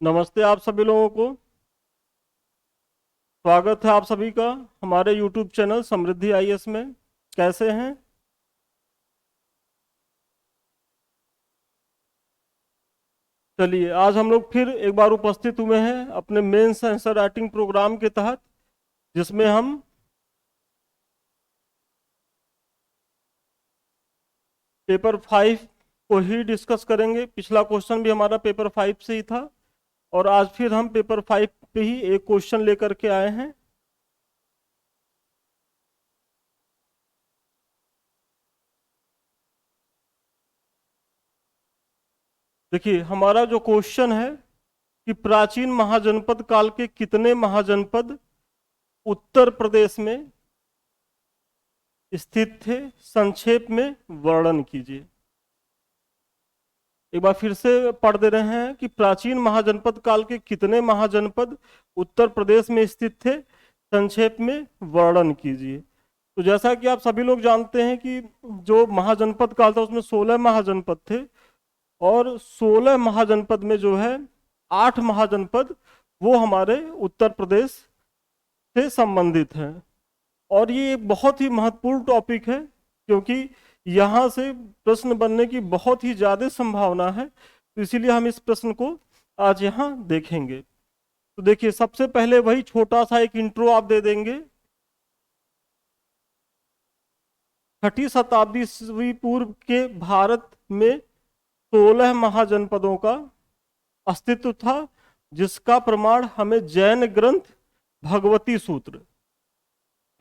नमस्ते आप सभी लोगों को। स्वागत है आप सभी का हमारे YouTube चैनल समृद्धि आईएएस में। कैसे हैं? चलिए, आज हम लोग फिर एक बार उपस्थित हुए हैं अपने मेंस आंसर राइटिंग प्रोग्राम के तहत, जिसमें हम पेपर 5 को ही डिस्कस करेंगे। पिछला क्वेश्चन भी हमारा पेपर 5 से ही था और आज फिर हम पेपर 5 पे ही एक क्वेश्चन लेकर के आए हैं। देखिए, हमारा जो क्वेश्चन है कि प्राचीन महाजनपद काल के कितने महाजनपद उत्तर प्रदेश में स्थित थे, संक्षेप में वर्णन कीजिए। एक बार फिर से पढ़ दे रहे हैं कि प्राचीन महाजनपद काल के कितने महाजनपद उत्तर प्रदेश में स्थित थे, संक्षेप में वर्णन कीजिए। तो जैसा कि आप सभी लोग जानते हैं कि जो महाजनपद काल था उसमें 16 महाजनपद थे और 16 महाजनपद में जो है 8 महाजनपद वो हमारे उत्तर प्रदेश से संबंधित हैं। और ये एक बहुत ही महत्वपूर्ण टॉपिक है क्योंकि यहाँ से प्रश्न बनने की बहुत ही ज़्यादा संभावना है, तो इसीलिए हम इस प्रश्न को आज यहाँ देखेंगे। तो देखिए, सबसे पहले वही छोटा सा एक इंट्रो आप दे देंगे। 6ठी शताब्दी ईस्वी पूर्व के भारत में 16 महाजनपदों का अस्तित्व था, जिसका प्रमाण हमें जैन ग्रंथ भगवती सूत्र,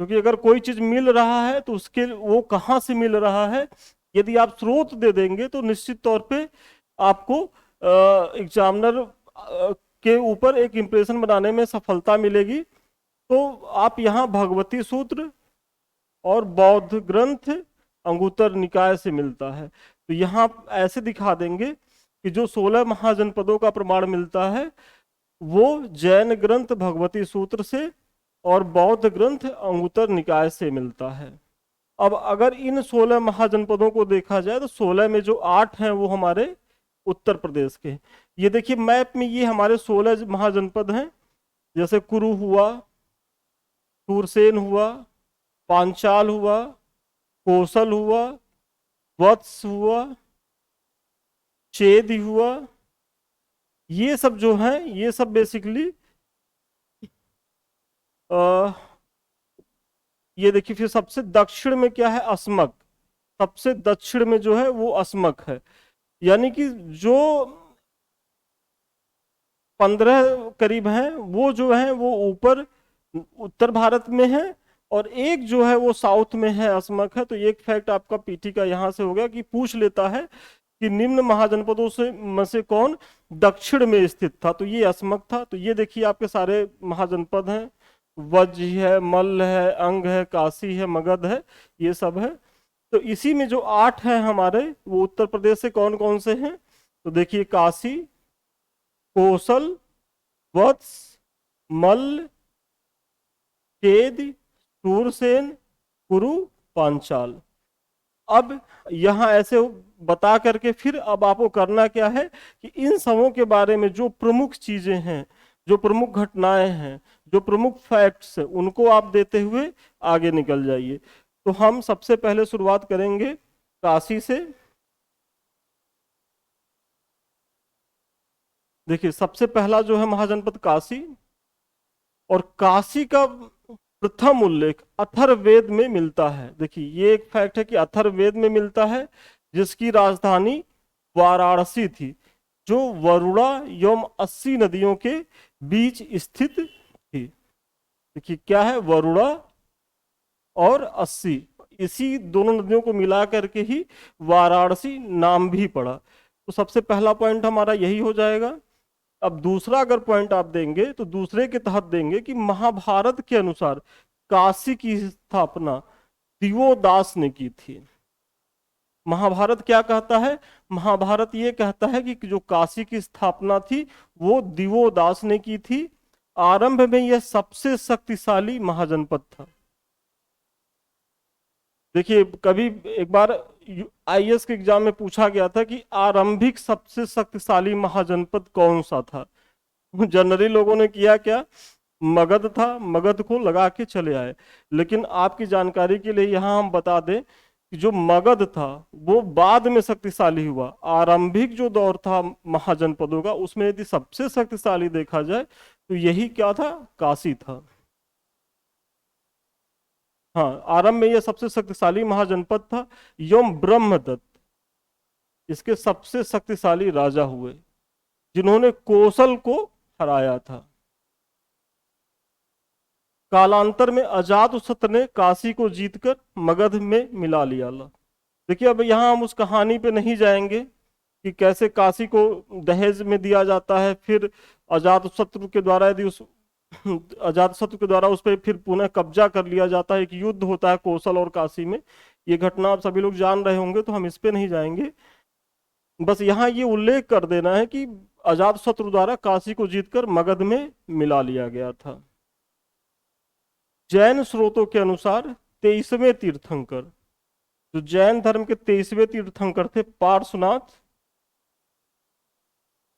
क्योंकि अगर कोई चीज मिल रहा है तो उसके वो कहाँ से मिल रहा है, यदि आप स्रोत दे देंगे तो निश्चित तौर पे आपको एग्जामिनर के ऊपर एक इम्प्रेशन बनाने में सफलता मिलेगी। तो आप यहाँ भगवती सूत्र और बौद्ध ग्रंथ अंगुत्तर निकाय से मिलता है, तो यहाँ आप ऐसे दिखा देंगे कि जो 16 महाजनपदों का प्रमाण मिलता है वो जैन ग्रंथ भगवती सूत्र से और बौद्ध ग्रंथ अंगुत्तर निकाय से मिलता है। अब अगर इन 16 महाजनपदों को देखा जाए तो 16 में जो 8 हैं वो हमारे उत्तर प्रदेश के हैं। ये देखिए मैप में, ये हमारे 16 महाजनपद हैं। जैसे कुरु हुआ, सूरसेन हुआ, पांचाल हुआ, कोसल हुआ, वत्स हुआ, चेद हुआ, ये सब जो हैं ये सब बेसिकली ये देखिए। फिर सबसे दक्षिण में क्या है? अस्मक। सबसे दक्षिण में जो है वो अस्मक है। यानी कि जो 15 करीब हैं वो जो है वो ऊपर उत्तर भारत में है और एक जो है वो साउथ में है, अस्मक है। तो एक फैक्ट आपका पीटी का यहाँ से हो गया कि पूछ लेता है कि निम्न महाजनपदों से में से कौन दक्षिण में स्थित था, तो ये अस्मक था। तो ये देखिए आपके सारे महाजनपद हैं, वज्र है, मल्ल है, अंग है, काशी है, मगध है, ये सब है। तो इसी में जो 8 हैं हमारे वो उत्तर प्रदेश से कौन कौन से हैं? तो देखिए, काशी, कोसल, वत्स, मल्ल, चेद, सूरसेन, कुरु, पांचाल। अब यहाँ ऐसे बता करके फिर अब आपको करना क्या है कि इन सबों के बारे में जो प्रमुख चीजें हैं, जो प्रमुख घटनाएं हैं, जो प्रमुख फैक्ट्स हैं, उनको आप देते हुए आगे निकल जाइए। तो हम सबसे पहले शुरुआत करेंगे काशी से। देखिए, सबसे पहला जो है महाजनपद काशी, और काशी का प्रथम उल्लेख अथर्ववेद में मिलता है। देखिए, ये एक फैक्ट है कि अथर्ववेद में मिलता है, जिसकी राजधानी वाराणसी थी, जो वरुणा एवं 80 नदियों के बीच स्थित थी। देखिए क्या है, वरुणा और 80, इसी दोनों नदियों को मिला करके ही वाराणसी नाम भी पड़ा। तो सबसे पहला पॉइंट हमारा यही हो जाएगा। अब दूसरा अगर पॉइंट आप देंगे तो दूसरे के तहत देंगे कि महाभारत के अनुसार काशी की स्थापना दिवोदास ने की थी। महाभारत क्या कहता है? महाभारत ये कहता है कि जो काशी की स्थापना थी वो दिवोदास ने की थी। आरंभ में यह सबसे शक्तिशाली महाजनपद था। देखिए, कभी एक बार आईएएस के एग्जाम में पूछा गया था कि आरंभिक सबसे शक्तिशाली महाजनपद कौन सा था, जनरली लोगों ने किया क्या, मगध था, मगध को लगा के चले आए। लेकिन आपकी जानकारी के लिए यहाँ हम बता दें कि जो मगध था वो बाद में शक्तिशाली हुआ। आरंभिक जो दौर था महाजनपदों का, उसमें यदि सबसे शक्तिशाली देखा जाए तो यही क्या था, काशी था। हाँ, आरंभ में यह सबसे शक्तिशाली महाजनपद था। यम ब्रह्मदत्त इसके सबसे शक्तिशाली राजा हुए, जिन्होंने कौशल को हराया था। कालांतर में अजातशत्रु ने काशी को जीतकर मगध में मिला लिया। देखिए, अब यहाँ हम उस कहानी पे नहीं जाएंगे कि कैसे काशी को दहेज में दिया जाता है, फिर अजातशत्रु के द्वारा यदि उस अजातशत्रु के द्वारा उस पर फिर पुनः कब्जा कर लिया जाता है, एक युद्ध होता है कौशल और काशी में। ये घटना आप सभी लोग जान रहे होंगे, तो हम इस पे नहीं जाएंगे। बस यहाँ ये उल्लेख कर देना है कि अजातशत्रु द्वारा काशी को जीतकर मगध में मिला लिया गया था। जैन स्रोतों के अनुसार 23वें तीर्थंकर, जो जैन धर्म के 23वें तीर्थंकर थे पार्श्वनाथ,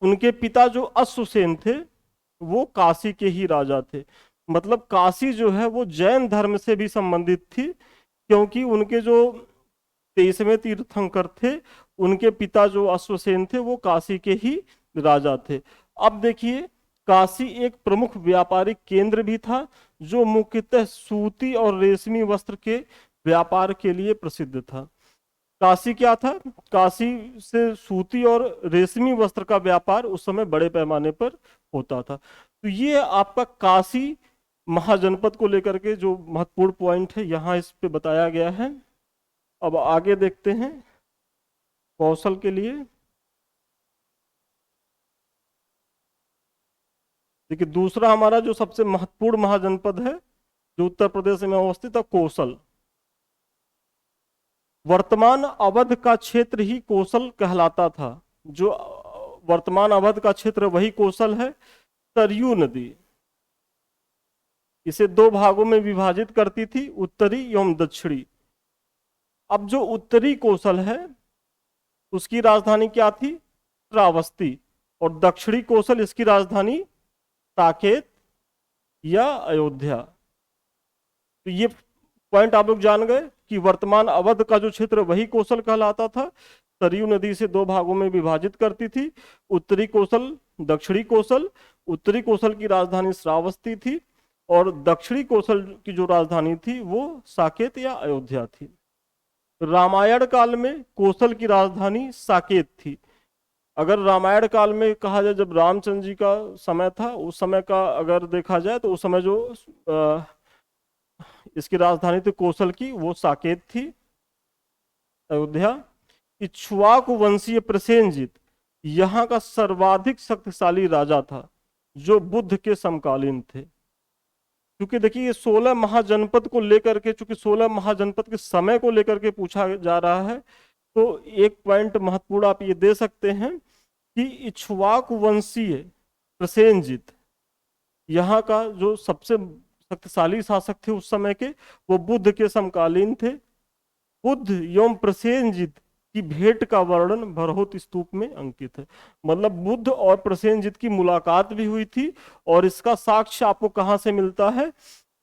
उनके पिता जो अश्वसेन थे वो काशी के ही राजा थे। मतलब काशी जो है वो जैन धर्म से भी संबंधित थी, क्योंकि उनके जो 23वें तीर्थंकर थे उनके पिता जो अश्वसेन थे वो काशी के ही राजा थे। अब देखिए, काशी एक प्रमुख व्यापारिक केंद्र भी था, जो मुख्यतः सूती और रेशमी वस्त्र के व्यापार के लिए प्रसिद्ध था। काशी क्या था, काशी से सूती और रेशमी वस्त्र का व्यापार उस समय बड़े पैमाने पर होता था। तो ये आपका काशी महाजनपद को लेकर के जो महत्वपूर्ण पॉइंट है यहाँ इस पे बताया गया है। अब आगे देखते हैं कौशल के लिए। देखिए, दूसरा हमारा जो सबसे महत्वपूर्ण महाजनपद है जो उत्तर प्रदेश में अवस्थित है, कौशल। वर्तमान अवध का क्षेत्र ही कौशल कहलाता था। जो वर्तमान अवध का क्षेत्र वही कौशल है। सरयू नदी इसे दो भागों में विभाजित करती थी, उत्तरी एवं दक्षिणी। अब जो उत्तरी कौशल है उसकी राजधानी क्या थी, श्रावस्ती, और दक्षिणी कौशल इसकी राजधानी साकेत या अयोध्या। तो ये पॉइंट आप लोग जान गए कि वर्तमान अवध का जो क्षेत्र वही कौशल कहलाता था। सरयू नदी से दो भागों में विभाजित करती थी, उत्तरी कौशल, दक्षिणी कौशल। उत्तरी कौशल की राजधानी श्रावस्ती थी और दक्षिणी कौशल की जो राजधानी थी वो साकेत या अयोध्या थी। रामायण काल में कौशल की राजधानी साकेत थी। अगर रामायण काल में कहा जाए, जब रामचंद्र जी का समय था, उस समय का अगर देखा जाए तो उस समय जो इसकी राजधानी थी कौशल की, वो साकेत थी, अयोध्या। इक्ष्वाकु वंशीय प्रसेनजित यहाँ का सर्वाधिक शक्तिशाली राजा था, जो बुद्ध के समकालीन थे। क्योंकि देखिए, ये 16 महाजनपद को लेकर के, चूंकि 16 महाजनपद के समय को लेकर के पूछा जा रहा है, तो एक पॉइंट महत्वपूर्ण आप ये दे सकते हैं कि इक्ष्वाकु वंशीय प्रसेनजित यहाँ का जो सबसे शक्तिशाली शासक थे उस समय के, वो बुद्ध के समकालीन थे। बुद्ध एवं प्रसेनजित की भेंट का वर्णन भरहुत स्तूप में अंकित है। मतलब बुद्ध और प्रसेनजित की मुलाकात भी हुई थी, और इसका साक्ष्य आपको कहाँ से मिलता है,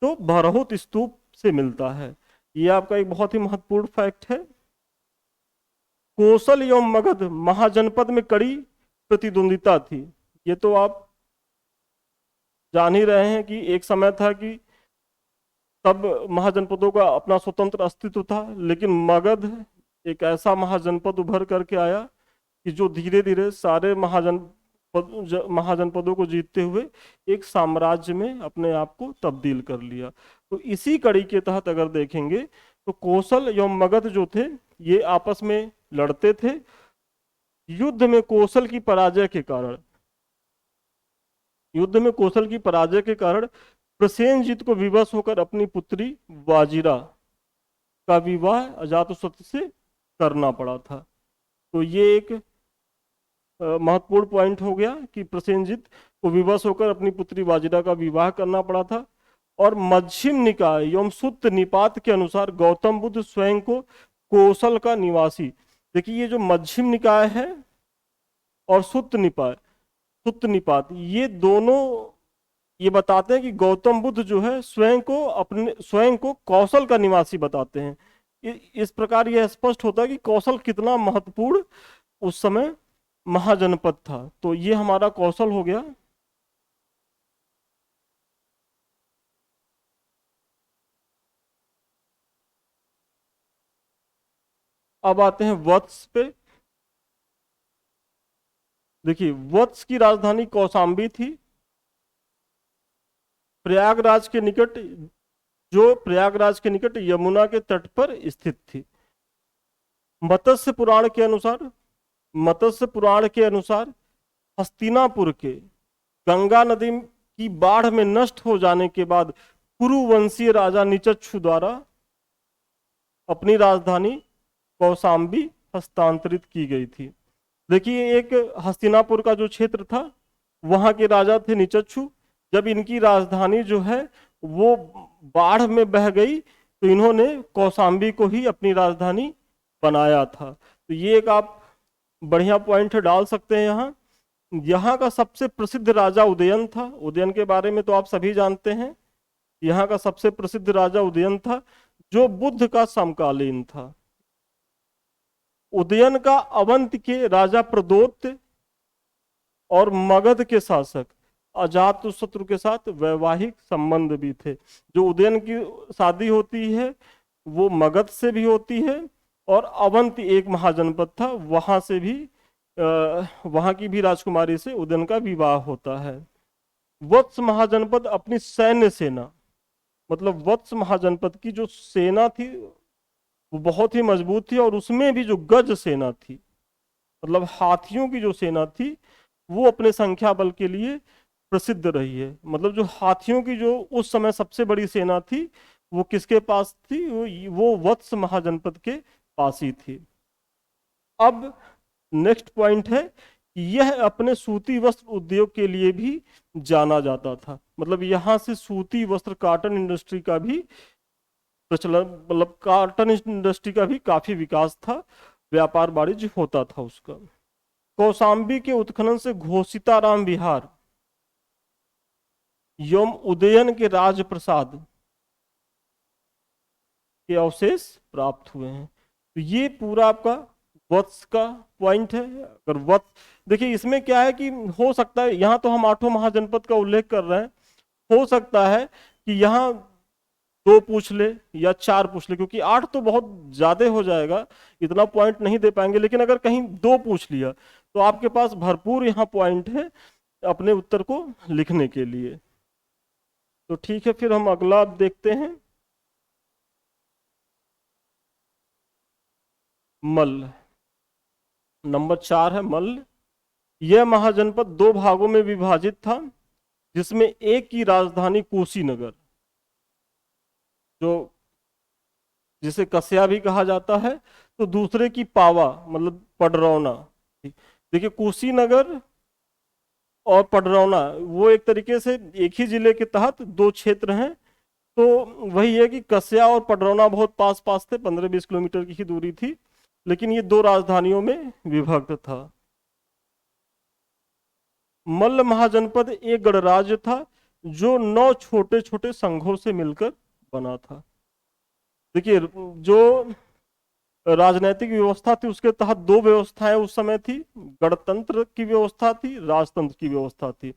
तो भरहुत स्तूप से मिलता है। ये आपका एक बहुत ही महत्वपूर्ण फैक्ट है। कौशल एवं मगध महाजनपद में कड़ी प्रतिद्वंदिता थी। ये तो आप जान ही रहे हैं कि एक समय था कि सब महाजनपदों का अपना स्वतंत्र अस्तित्व था, लेकिन मगध एक ऐसा महाजनपद उभर करके आया कि जो धीरे धीरे सारे महाजनपदों को जीतते हुए एक साम्राज्य में अपने आप को तब्दील कर लिया। तो इसी कड़ी के तहत अगर देखेंगे तो कौशल एवं मगध जो थे ये आपस में लड़ते थे। युद्ध में कौशल की पराजय के कारण प्रसेनजित को विवश होकर अपनी पुत्री वाजिरा का विवाह अजातशत्रु से करना पड़ा था। तो ये एक महत्वपूर्ण पॉइंट हो गया कि प्रसेनजित को विवश होकर अपनी पुत्री वाजिरा का विवाह करना पड़ा था। और मध्यम निकाय एवं सुत्त निपात के अनुसार गौतम बुद्ध स्वयं को कौशल का निवासी, देखिए ये जो मध्यम निकाय है और सुत्त निकाय, सुत्त निपात, ये दोनों ये बताते हैं कि गौतम बुद्ध जो है स्वयं को कौशल का निवासी बताते हैं। इस प्रकार यह स्पष्ट होता है कि कौशल कितना महत्वपूर्ण उस समय महाजनपद था। तो ये हमारा कौशल हो गया। अब आते हैं वत्स पे। देखिए, वत्स की राजधानी कौशाम्बी थी, प्रयागराज के निकट, जो प्रयागराज के निकट यमुना के तट पर स्थित थी। मत्स्य पुराण के अनुसार मत्स्य पुराण के अनुसार हस्तिनापुर के गंगा नदी की बाढ़ में नष्ट हो जाने के बाद कुरुवंशीय राजा निचच्छू द्वारा अपनी राजधानी कौशाम्बी हस्तांतरित की गई थी। देखिए, एक हस्तिनापुर का जो क्षेत्र था, वहां के राजा थे निचच्छू। जब इनकी राजधानी जो है वो बाढ़ में बह गई, तो इन्होंने कौशाम्बी को ही अपनी राजधानी बनाया था। तो ये एक आप बढ़िया पॉइंट डाल सकते हैं यहाँ। यहाँ का सबसे प्रसिद्ध राजा उदयन था। उदयन के बारे में तो आप सभी जानते हैं। यहाँ का सबसे प्रसिद्ध राजा उदयन था, जो बुद्ध का समकालीन था। उदयन का अवंत के राजा प्रदोत्त और मगध के शासक अजातशत्रु के साथ वैवाहिक संबंध भी थे। जो उदयन की शादी होती है वो मगध से भी होती है, और अवंत एक महाजनपद था, वहां से भी वहां की भी राजकुमारी से उदयन का विवाह होता है। वत्स महाजनपद अपनी सैन्य सेना, मतलब वत्स महाजनपद की जो सेना थी वो बहुत ही मजबूत थी, और उसमें भी जो गज सेना थी, मतलब हाथियों की जो सेना थी, वो अपने संख्या बल के लिए प्रसिद्ध रही है। मतलब जो हाथियों की जो उस समय सबसे बड़ी सेना थी, वो किसके पास थी? वो वत्स महाजनपद के पास ही थी। अब नेक्स्ट पॉइंट है कि यह अपने सूती वस्त्र उद्योग के लिए भी जाना जाता था। मतलब यहाँ से सूती वस्त्र, कॉटन इंडस्ट्री का भी प्रचलन, मतलब कॉटन इंडस्ट्री का भी काफी विकास था, व्यापार वाणिज्य होता था उसका। कौशाम्बी के उत्खनन से घोषिताराम विहार एवं उदयन के राजप्रसाद के अवशेष प्राप्त हुए हैं। तो ये पूरा आपका वत्स का पॉइंट है। अगर वत्स देखिए, इसमें क्या है कि हो सकता है, यहाँ तो हम 8 महाजनपद का उल्लेख कर रहे हैं, हो सकता है कि यहाँ 2 पूछ ले या 4 पूछ ले, क्योंकि 8 तो बहुत ज्यादा हो जाएगा, इतना पॉइंट नहीं दे पाएंगे। लेकिन अगर कहीं 2 पूछ लिया तो आपके पास भरपूर यहाँ पॉइंट है अपने उत्तर को लिखने के लिए। तो ठीक है, फिर हम अगला देखते हैं। मल्ल, नंबर 4 है मल्ल। यह महाजनपद 2 भागों में विभाजित था, जिसमें एक की राजधानी कुशीनगर, जो जिसे कस्या भी कहा जाता है, तो दूसरे की पावा, मतलब पडरौना। देखिए, कुशीनगर और पडरौना वो एक तरीके से एक ही जिले के तहत 2 क्षेत्र हैं। तो वही है कि कस्या और पडरौना बहुत पास पास थे, 15-20 किलोमीटर की ही दूरी थी, लेकिन ये 2 राजधानियों में विभक्त था। मल्ल महाजनपद एक गणराज्य था, जो 9 छोटे छोटे संघों से मिलकर बना था। देखिए, जो राजनैतिक व्यवस्था थी उसके तहत 2 व्यवस्थाएं उस समय थी, गणतंत्र की व्यवस्था थी, राजतंत्र की व्यवस्था थी।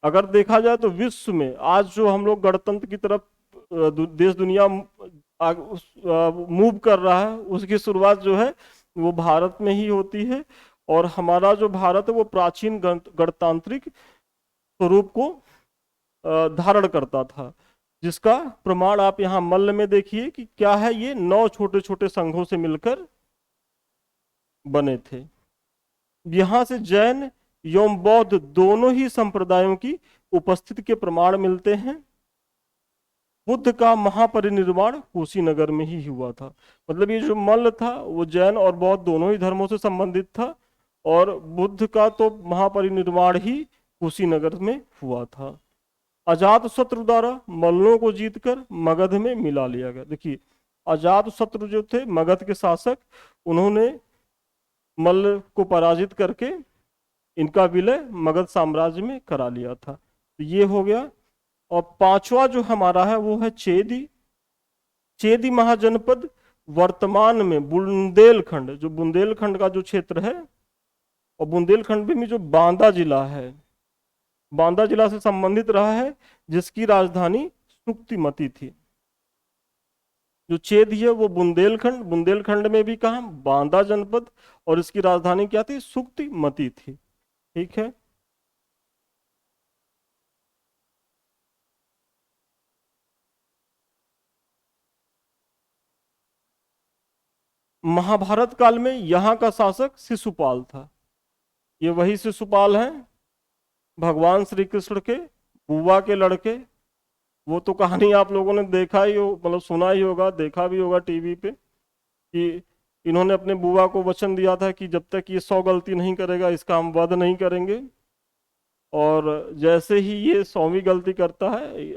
अगर देखा जाए तो विश्व में आज जो हम लोग गणतंत्र की तरफ देश दुनिया मूव कर रहा है, उसकी शुरुआत जो है वो भारत में ही होती है। और हमारा जो भारत है वो प्राचीन गणतांत्रिक स्वरूप को धारण करता था, जिसका प्रमाण आप यहाँ मल्ल में देखिए कि क्या है, ये 9 छोटे छोटे संघों से मिलकर बने थे। यहाँ से जैन एवं बौद्ध दोनों ही संप्रदायों की उपस्थिति के प्रमाण मिलते हैं। बुद्ध का महापरिनिर्वाण कुशीनगर में ही हुआ था। मतलब ये जो मल्ल था वो जैन और बौद्ध दोनों ही धर्मों से संबंधित था, और बुद्ध का तो महापरिनिर्वाण ही कुशीनगर में हुआ था। अजातशत्रु द्वारा मल्लों को जीतकर मगध में मिला लिया गया। देखिए, अजातशत्रु जो थे मगध के शासक, उन्होंने मल्ल को पराजित करके इनका विलय मगध साम्राज्य में करा लिया था। तो ये हो गया। और पांचवा जो हमारा है वो है चेदी। चेदी महाजनपद वर्तमान में बुंदेलखंड, जो बुंदेलखंड का जो क्षेत्र है, और बुंदेलखंड में जो बांदा जिला है, बांदा जिला से संबंधित रहा है, जिसकी राजधानी सुक्तिमती थी। जो चेद है वो बुंदेलखंड, बुंदेलखंड में भी कहा बांदा जनपद, और इसकी राजधानी क्या थी? सुक्तिमती थी। ठीक है। महाभारत काल में यहाँ का शासक शिशुपाल था। ये वही शिशुपाल हैं, भगवान श्री कृष्ण के बुआ के लड़के। वो तो कहानी आप लोगों ने देखा ही हो, मतलब सुना ही होगा, देखा भी होगा टीवी पे, कि इन्होंने अपने बुआ को वचन दिया था कि जब तक ये 100 गलती नहीं करेगा इसका हम वध नहीं करेंगे। और जैसे ही ये 100वीं गलती करता है,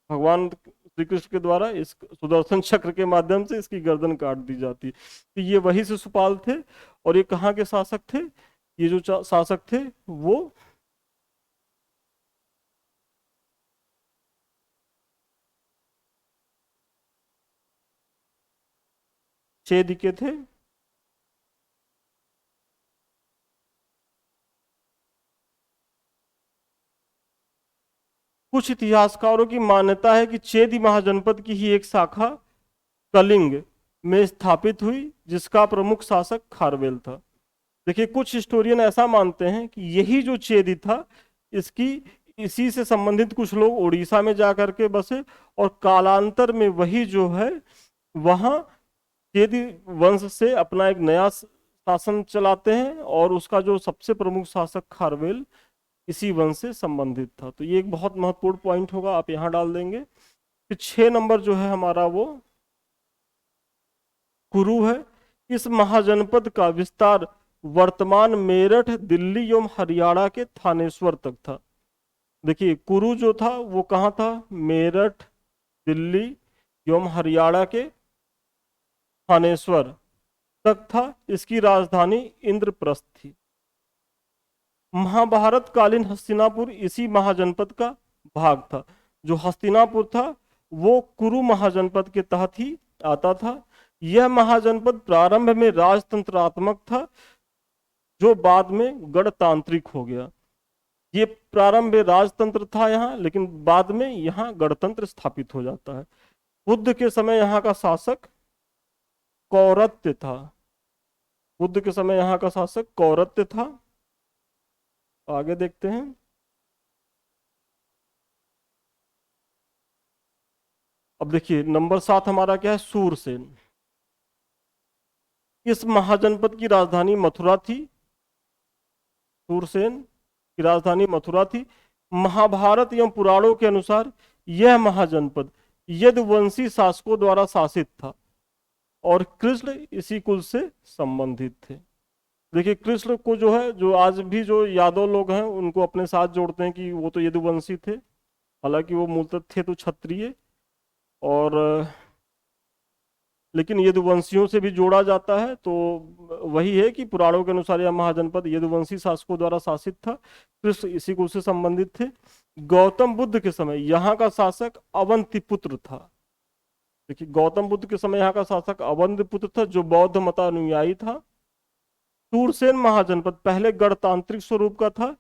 भगवान श्री कृष्ण के द्वारा इस सुदर्शन चक्र के माध्यम से इसकी गर्दन काट दी जाती है। तो ये वही शिशुपाल थे। और ये कहाँ के शासक थे? ये जो शासक थे वो चेद के थे। कुछ इतिहासकारों की मान्यता है कि चेदी महाजनपद की ही एक शाखा कलिंग में स्थापित हुई, जिसका प्रमुख शासक खारवेल था। देखिए, कुछ हिस्टोरियन ऐसा मानते हैं कि यही जो चेदी था, इसकी इसी से संबंधित कुछ लोग उड़ीसा में जा करके बसे, और कालांतर में वही जो है वहाँ चेदी वंश से अपना एक नया शासन चलाते हैं, और उसका जो सबसे प्रमुख शासक खारवेल इसी वंश से संबंधित था। तो ये एक बहुत महत्वपूर्ण पॉइंट होगा, आप यहाँ डाल देंगे। फिर 6 नंबर जो है हमारा वो कुरु है। इस महाजनपद का विस्तार वर्तमान मेरठ, दिल्ली एवं हरियाणा के थानेश्वर तक था। देखिए, कुरु जो था वो कहाँ था? मेरठ, दिल्ली एवं हरियाणा के थानेश्वर तक था। इसकी राजधानी इंद्रप्रस्थ थी। महाभारत कालीन हस्तिनापुर इसी महाजनपद का भाग था। जो हस्तिनापुर था वो कुरु महाजनपद के तहत ही आता था। यह महाजनपद प्रारंभ में राजतंत्रात्मक था, जो बाद में गणतांत्रिक हो गया। ये प्रारंभ में राजतंत्र था यहाँ, लेकिन बाद में यहाँ गणतंत्र स्थापित हो जाता है। बुद्ध के समय यहाँ का शासक कौरत्य था। बुद्ध के समय यहाँ का शासक कौरत्य था। आगे देखते हैं। अब देखिए, नंबर 7 हमारा क्या है? सूरसेन। इस महाजनपद की राजधानी मथुरा थी। सूरसेन की राजधानी मथुरा थी। महाभारत एवं पुराणों के अनुसार यह महाजनपद यदुवंशी शासकों द्वारा शासित था, और कृष्ण इसी कुल से संबंधित थे। देखिए, कृष्ण को जो है, जो आज भी जो यादव लोग हैं उनको अपने साथ जोड़ते हैं कि वो तो यदुवंशी थे, हालांकि वो मूलतः थे तो क्षत्रिय, और लेकिन यदुवंशियों से भी जोड़ा जाता है। तो वही है कि पुराणों के अनुसार यह महाजनपद यदुवंशी शासकों द्वारा शासित था। कृष्ण इसी कुल से संबंधित थे। गौतम बुद्ध के समय यहाँ का शासक अवंतिपुत्र था। देखिए, गौतम बुद्ध के समय यहाँ का शासक अवंतिपुत्र था, जो बौद्ध मतानुयायी था। सूरसेन महाजनपद पहले गणतांत्रिक स्वरूप का था,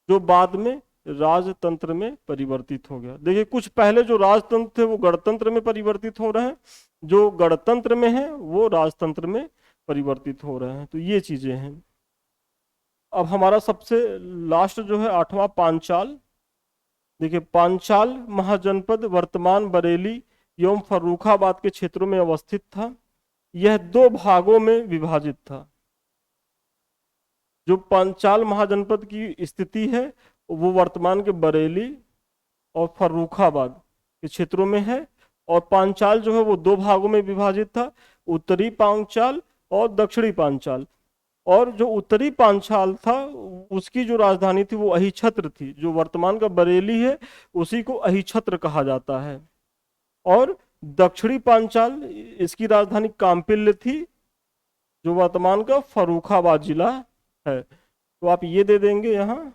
जो बाद में राजतंत्र में परिवर्तित हो गया। देखिए, कुछ पहले जो राजतंत्र थे वो गणतंत्र में परिवर्तित हो रहे हैं, जो गणतंत्र में है वो राजतंत्र में परिवर्तित हो रहे हैं। तो ये चीजें हैं। अब हमारा सबसे लास्ट जो है 8वां पांचाल। देखिए, पांचाल महाजनपद वर्तमान बरेली एवं फर्रुखाबाद के क्षेत्रों में अवस्थित था। यह 2 भागों में विभाजित था। जो पांचाल महाजनपद की स्थिति है वो वर्तमान के बरेली और फर्रुखाबाद के क्षेत्रों में है। और पांचाल जो है वो 2 भागों में विभाजित था, उत्तरी पांचाल और दक्षिणी पांचाल। और जो उत्तरी पांचाल था उसकी जो राजधानी थी वो अहिछत्र थी। जो वर्तमान का बरेली है उसी को अहिछत्र कहा जाता है। और दक्षिणी पांचाल, इसकी राजधानी कांपिल्य थी, जो वर्तमान का फर्रुखाबाद जिला है। तो आप ये दे देंगे यहाँ।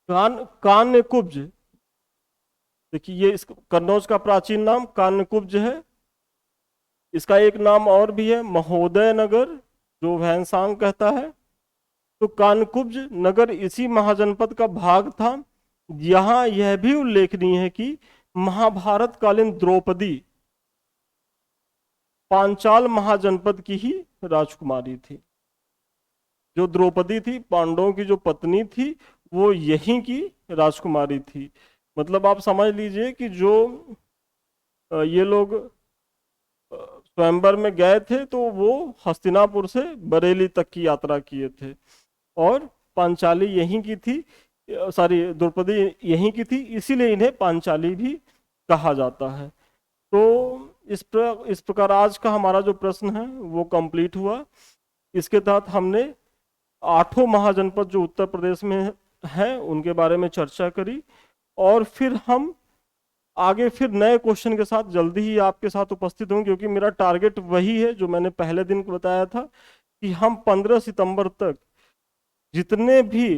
कान्यकुब्ज, देखिए ये इस कन्नौज का प्राचीन नाम कान्यकुब्ज है। इसका एक नाम और भी है महोदय नगर, जो भैंसांग कहता है। तो कानकुब्ज नगर इसी महाजनपद का भाग था। यहाँ यह भी उल्लेखनीय है कि महाभारत कालीन द्रौपदी पांचाल महाजनपद की ही राजकुमारी थी। जो द्रौपदी थी, पांडवों की जो पत्नी थी, वो यहीं की राजकुमारी थी। मतलब आप समझ लीजिए कि जो ये लोग स्वयंवर में गए थे तो वो हस्तिनापुर से बरेली तक की यात्रा किए थे, और पांचाली यहीं की थी, सॉरी द्रौपदी यहीं की थी, इसीलिए इन्हें पांचाली भी कहा जाता है। तो इस प्रकार आज का हमारा जो प्रश्न है वो कंप्लीट हुआ। इसके तहत हमने 8 महाजनपद जो उत्तर प्रदेश में हैं उनके बारे में चर्चा करी, और फिर हम आगे फिर नए क्वेश्चन के साथ जल्दी ही आपके साथ उपस्थित होंगे, क्योंकि मेरा टारगेट वही है जो मैंने पहले दिन बताया था कि हम 15 सितंबर तक जितने भी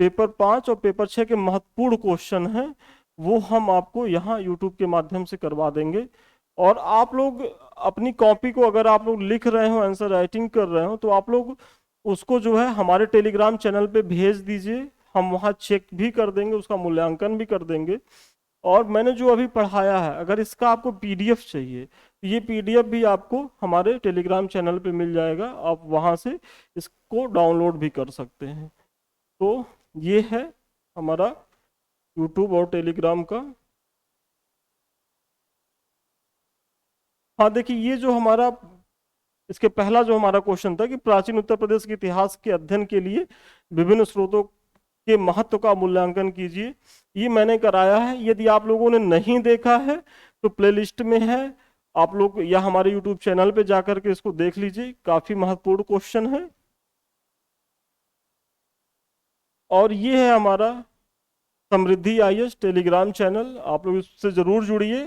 पेपर 5 और पेपर 6 के महत्वपूर्ण क्वेश्चन हैं वो हम आपको यहाँ यूट्यूब के माध्यम से करवा देंगे। और आप लोग अपनी कॉपी को, अगर आप लोग लिख रहे हो, आंसर राइटिंग कर रहे हो, तो आप लोग उसको जो है हमारे टेलीग्राम चैनल पे भेज दीजिए। हम वहाँ चेक भी कर देंगे, उसका मूल्यांकन भी कर देंगे। और मैंने जो अभी पढ़ाया है, अगर इसका आपको पीडीएफ चाहिए तो ये पीडीएफ भी आपको हमारे टेलीग्राम चैनल पे मिल जाएगा, आप वहाँ से इसको डाउनलोड भी कर सकते हैं। तो ये है हमारा यूट्यूब और टेलीग्राम का। हाँ देखिए, ये जो हमारा इसके पहला जो हमारा क्वेश्चन था कि प्राचीन उत्तर प्रदेश के इतिहास के अध्ययन के लिए विभिन्न स्रोतों के महत्व का मूल्यांकन कीजिए, ये मैंने कराया है। यदि आप लोगों ने नहीं देखा है तो प्लेलिस्ट में है, आप लोग या हमारे यूट्यूब चैनल पे जाकर के इसको देख लीजिए, काफी महत्वपूर्ण क्वेश्चन है। और ये है हमारा समृद्धि आईएएस टेलीग्राम चैनल, आप लोग इससे जरूर जुड़िए,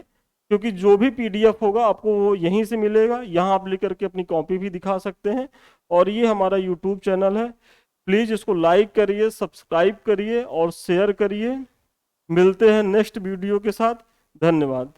क्योंकि जो भी पीडीएफ होगा आपको वो यहीं से मिलेगा। यहाँ आप लेकर के अपनी कॉपी भी दिखा सकते हैं। और ये हमारा यूट्यूब चैनल है, प्लीज़ इसको लाइक करिए, सब्सक्राइब करिए और शेयर करिए। मिलते हैं नेक्स्ट वीडियो के साथ। धन्यवाद।